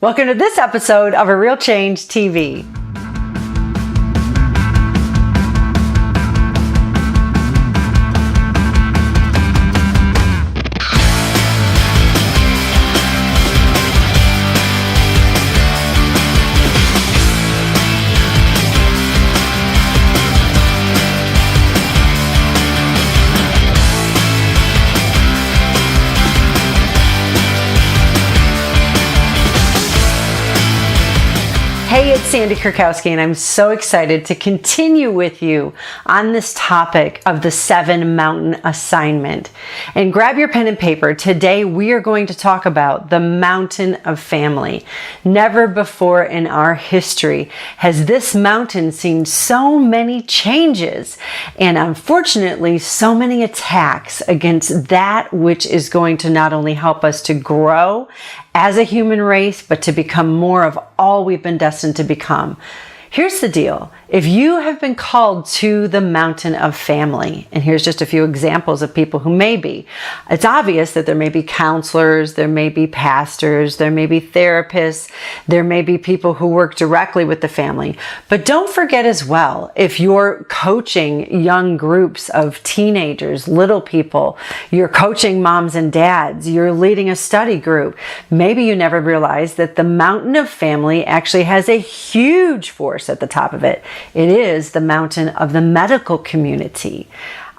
Welcome to this episode of A Real Change TV. Hey, it's Sandy Kurkowski, and I'm so excited to continue with you on this topic of the 7 Mountain Assignment. And grab your pen and paper. Today, we are going to talk about the Mountain of Family. Never before in our history has this mountain seen so many changes and unfortunately so many attacks against that which is going to not only help us to grow as a human race, but to become more of all we've been destined to become. Here's the deal. If you have been called to the Mountain of Family, and here's just a few examples of people who may be, it's obvious that there may be counselors, there may be pastors, there may be therapists, there may be people who work directly with the family. But don't forget as well, if you're coaching young groups of teenagers, little people, you're coaching moms and dads, you're leading a study group, maybe you never realized that the Mountain of Family actually has a huge force at the top of it. It is the mountain of the medical community.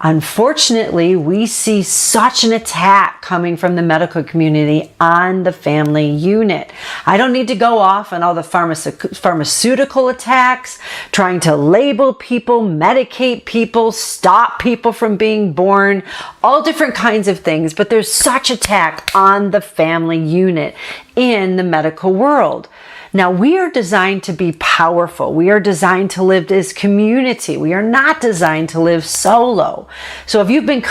Unfortunately, we see such an attack coming from the medical community on the family unit. I don't need to go off on all the pharmaceutical attacks, trying to label people, medicate people, stop people from being born, all different kinds of things. But there's such attack on the family unit in the medical world. Now, we are designed to be powerful. We are designed to live as community. We are not designed to live solo. So if you've been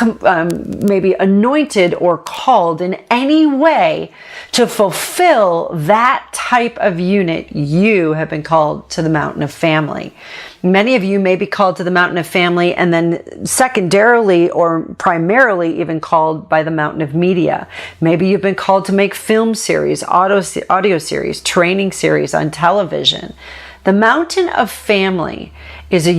maybe anointed or called in any way to fulfill that type of unit, you have been called to the Mountain of Family. Many of you may be called to the Mountain of Family and then secondarily or primarily even called by the Mountain of Media. Maybe you've been called to make film series, audio series, training series on television. The Mountain of Family is a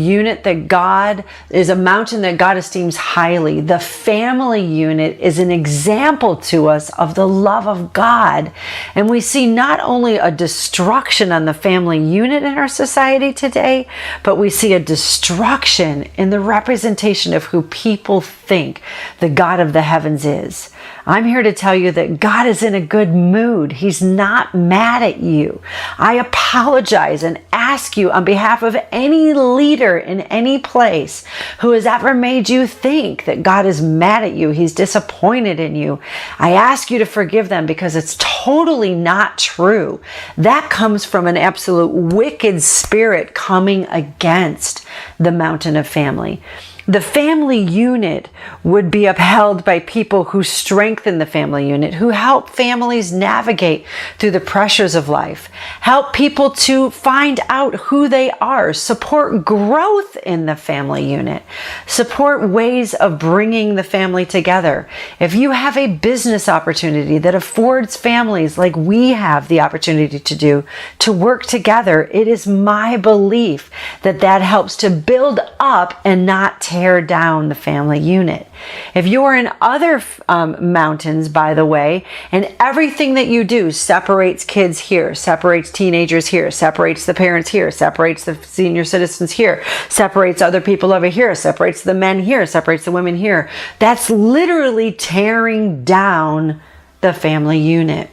mountain that God esteems highly. The family unit is an example to us of the love of God. And we see not only a destruction on the family unit in our society today, but we see a destruction in the representation of who people think the God of the heavens is. I'm here to tell you that God is in a good mood. He's not mad at you. I apologize and ask you on behalf of any leader in any place who has ever made you think that God is mad at you, He's disappointed in you. I ask you to forgive them because it's totally not true. That comes from an absolute wicked spirit coming against the Mountain of Family. The family unit would be upheld by people who strengthen the family unit, who help families navigate through the pressures of life, help people to find out who they are, support growth in the family unit, support ways of bringing the family together. If you have a business opportunity that affords families like we have the opportunity to do, to work together, it is my belief that that helps to build up and not tear down the family unit. If you are in other mountains, by the way, and everything that you do separates kids here, separates teenagers here, separates the parents here, separates the senior citizens here, separates other people over here, separates the men here, separates the women here, that's literally tearing down the family unit.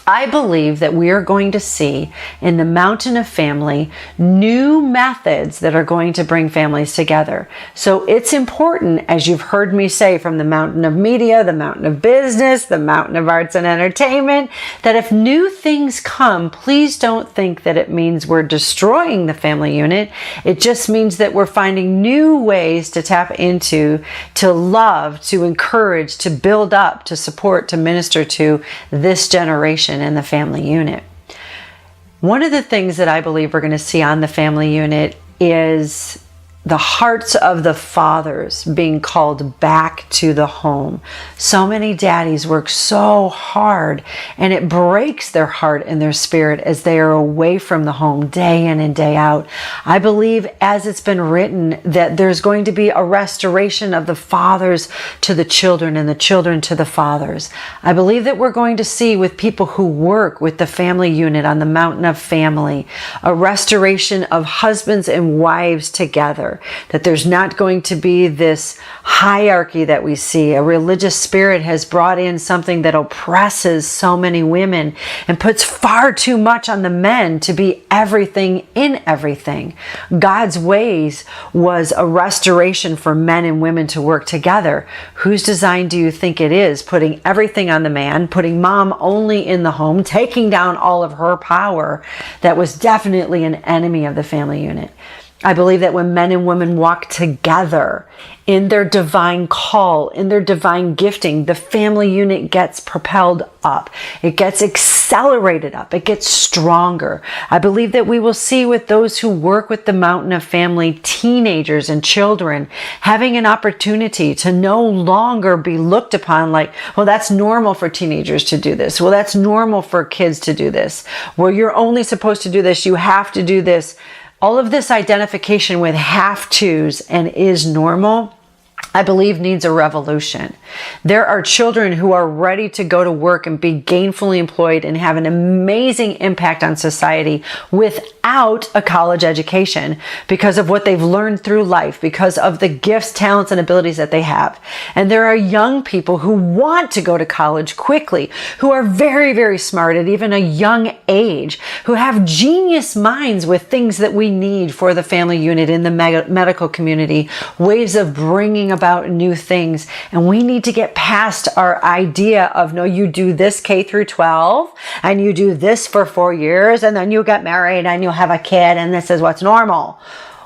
I believe that we are going to see in the Mountain of Family new methods that are going to bring families together. So it's important, as you've heard me say, from the Mountain of Media, the Mountain of Business, the Mountain of Arts and Entertainment, that if new things come, please don't think that it means we're destroying the family unit. It just means that we're finding new ways to tap into, to love, to encourage, to build up, to support, to minister to this generation in the family unit. One of the things that I believe we're going to see on the family unit is the hearts of the fathers being called back to the home. So many daddies work so hard, and it breaks their heart and their spirit as they are away from the home day in and day out. I believe, as it's been written, that there's going to be a restoration of the fathers to the children and the children to the fathers. I believe that we're going to see, with people who work with the family unit on the Mountain of Family, a restoration of husbands and wives together. That there's not going to be this hierarchy that we see. A religious spirit has brought in something that oppresses so many women and puts far too much on the men to be everything in everything. God's ways was a restoration for men and women to work together. Whose design do you think it is? Putting everything on the man, putting mom only in the home, taking down all of her power. That was definitely an enemy of the family unit. I believe that when men and women walk together in their divine call, in their divine gifting, the family unit gets propelled up. It gets accelerated up. It gets stronger. I believe that we will see, with those who work with the Mountain of Family, teenagers and children having an opportunity to no longer be looked upon like, well, that's normal for teenagers to do this. Well, that's normal for kids to do this. Well, you're only supposed to do this. You have to do this. All of this identification with have-tos and is normal, I believe, needs a revolution. There are children who are ready to go to work and be gainfully employed and have an amazing impact on society without a college education, because of what they've learned through life, because of the gifts, talents, and abilities that they have. And there are young people who want to go to college quickly, who are very, very smart at even a young age, who have genius minds with things that we need for the family unit in the medical community, ways of bringing about new things. And we need to get past our idea of, no, you do this K through 12 and you do this for 4 years and then you get married and you'll have a kid and this is what's normal.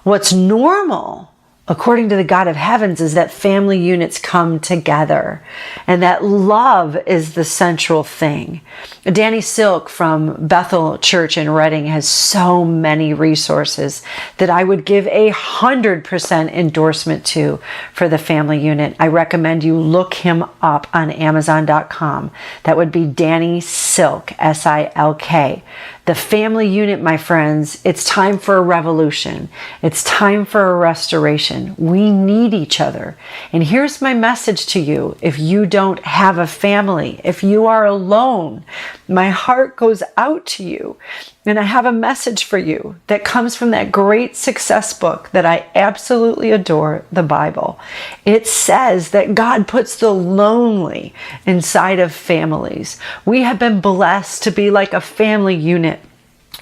What's normal, according to the God of heavens, is that family units come together and that love is the central thing. Danny Silk from Bethel Church in Reading has so many resources that I would give 100% endorsement to for the family unit. I recommend you look him up on Amazon.com. That would be Danny Silk, S-I-L-K. The family unit, my friends, it's time for a revolution. It's time for a restoration. We need each other. And here's my message to you. If you don't have a family, if you are alone, my heart goes out to you. And I have a message for you that comes from that great success book that I absolutely adore, the Bible. It says that God puts the lonely inside of families. We have been blessed to be like a family unit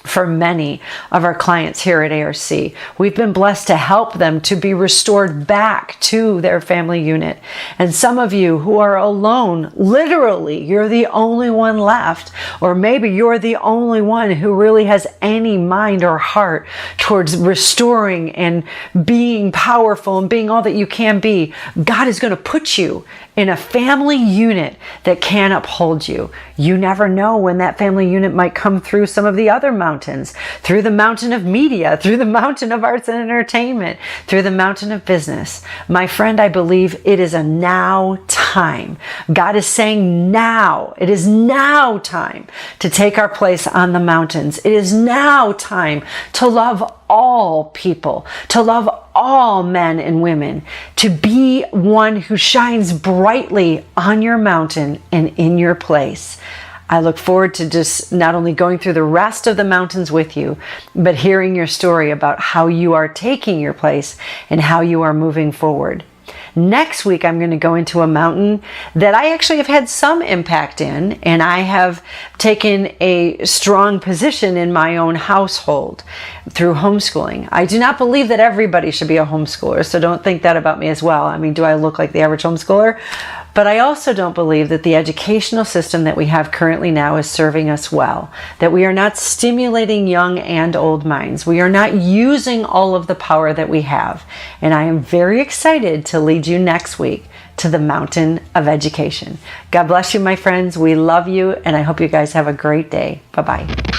for many of our clients here at ARC. We've been blessed to help them to be restored back to their family unit. And some of you who are alone, literally, you're the only one left, or maybe you're the only one who really has any mind or heart towards restoring and being powerful and being all that you can be. God is going to put you in a family unit that can uphold you. You never know when that family unit might come through some of the other mountains, through the mountain of media, through the mountain of arts and entertainment, through the mountain of business. My friend, I believe it is a now time. God is saying now. It is now time to take our place on the mountains. It is now time to love all people, to love all men and women, to be one who shines brightly on your mountain and in your place. I look forward to just not only going through the rest of the mountains with you, but hearing your story about how you are taking your place and how you are moving forward. Next week, I'm going to go into a mountain that I actually have had some impact in, and I have taken a strong position in my own household through homeschooling. I do not believe that everybody should be a homeschooler, so don't think that about me as well. I mean, do I look like the average homeschooler? But I also don't believe that the educational system that we have currently now is serving us well, that we are not stimulating young and old minds. We are not using all of the power that we have. And I am very excited to lead you next week to the mountain of education. God bless you, my friends. We love you, and I hope you guys have a great day. Bye-bye.